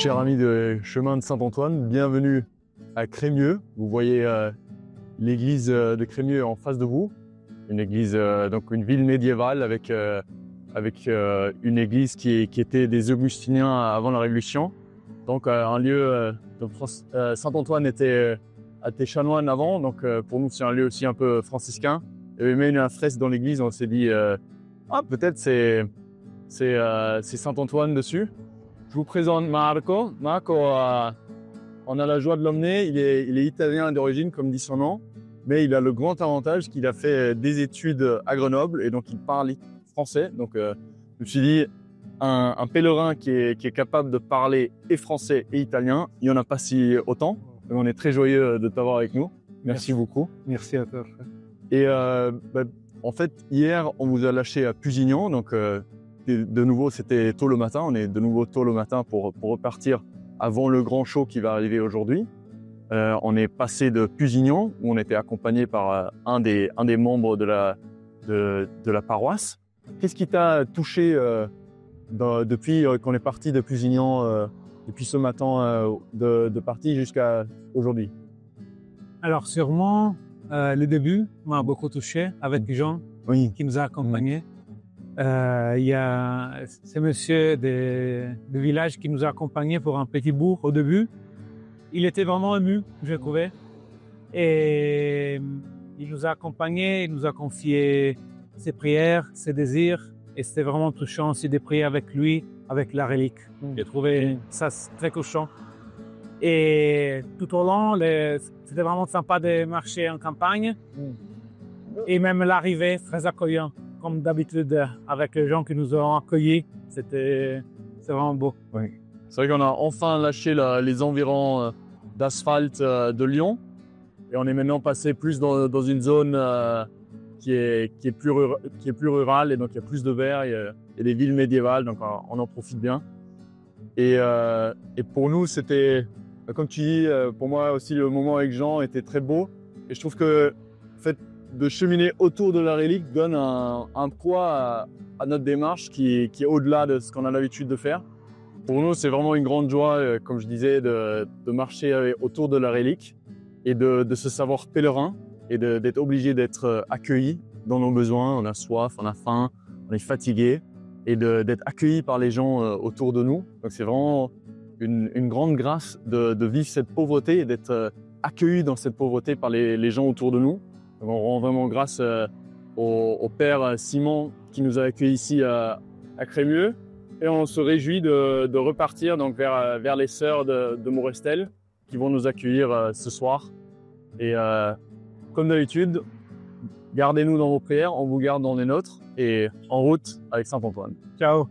Chers amis de Chemin de Saint-Antoine, bienvenue à Crémieux. Vous voyez l'église de Crémieux en face de vous. Une église, donc une ville médiévale avec une église qui était des Augustiniens avant la Révolution. Donc un lieu, Saint-Antoine était chanoine avant, donc pour nous c'est un lieu aussi un peu franciscain. Il y avait même une fresque dans l'église, on s'est dit peut-être c'est Saint-Antoine dessus. Je vous présente Marco. Marco, on a la joie de l'emmener. Il est italien d'origine, comme dit son nom, mais il a le grand avantage qu'il a fait des études à Grenoble et donc il parle français. Donc je me suis dit, un pèlerin qui est capable de parler et français et italien, il n'y en a pas si autant. Donc, on est très joyeux de t'avoir avec nous. Merci beaucoup. Merci à toi. Et en fait, hier, on vous a lâché à Pusignan. Donc, de nouveau, c'était tôt le matin. On est de nouveau tôt le matin pour repartir avant le grand show qui va arriver aujourd'hui. On est passé de Pusignan, où on était accompagné par un des membres de la paroisse. Qu'est-ce qui t'a touché depuis qu'on est parti de Pusignan, depuis ce matin de partie jusqu'à aujourd'hui? Alors sûrement, le début m'a beaucoup touché avec Jean qui nous a accompagnés. Il y a ce monsieur du village qui nous a accompagnés pour un petit bout au début. Il était vraiment ému, je trouvais. Et il nous a accompagnés, il nous a confié ses prières, ses désirs. Et c'était vraiment touchant aussi de prier avec lui, avec la relique. J'ai trouvé ça très touchant. Et tout au long, c'était vraiment sympa de marcher en campagne. Et même l'arrivée, très accueillant, comme d'habitude, avec les gens qui nous ont accueillis. C'est vraiment beau. Oui. C'est vrai qu'on a enfin lâché les environs d'asphalte de Lyon. Et on est maintenant passé plus dans une zone qui est plus rurale. Et donc, il y a plus de verre, il y a des villes médiévales. Donc, on en profite bien. Et pour nous, c'était, comme tu dis, pour moi aussi, le moment avec Jean était très beau. Et je trouve que, en fait, de cheminer autour de la relique donne un poids à notre démarche qui est au-delà de ce qu'on a l'habitude de faire. Pour nous, c'est vraiment une grande joie, comme je disais, de marcher autour de la relique et de se savoir pèlerin et d'être obligé d'être accueilli dans nos besoins. On a soif, on a faim, on est fatigué et d'être accueilli par les gens autour de nous. Donc c'est vraiment une grande grâce de vivre cette pauvreté et d'être accueilli dans cette pauvreté par les gens autour de nous. Donc on rend vraiment grâce au père Simon qui nous a accueillis ici à Crémieux. Et on se réjouit de repartir donc vers les sœurs de Maurestel qui vont nous accueillir ce soir. Et comme d'habitude, gardez-nous dans vos prières, on vous garde dans les nôtres et en route avec Saint-Antoine. Ciao.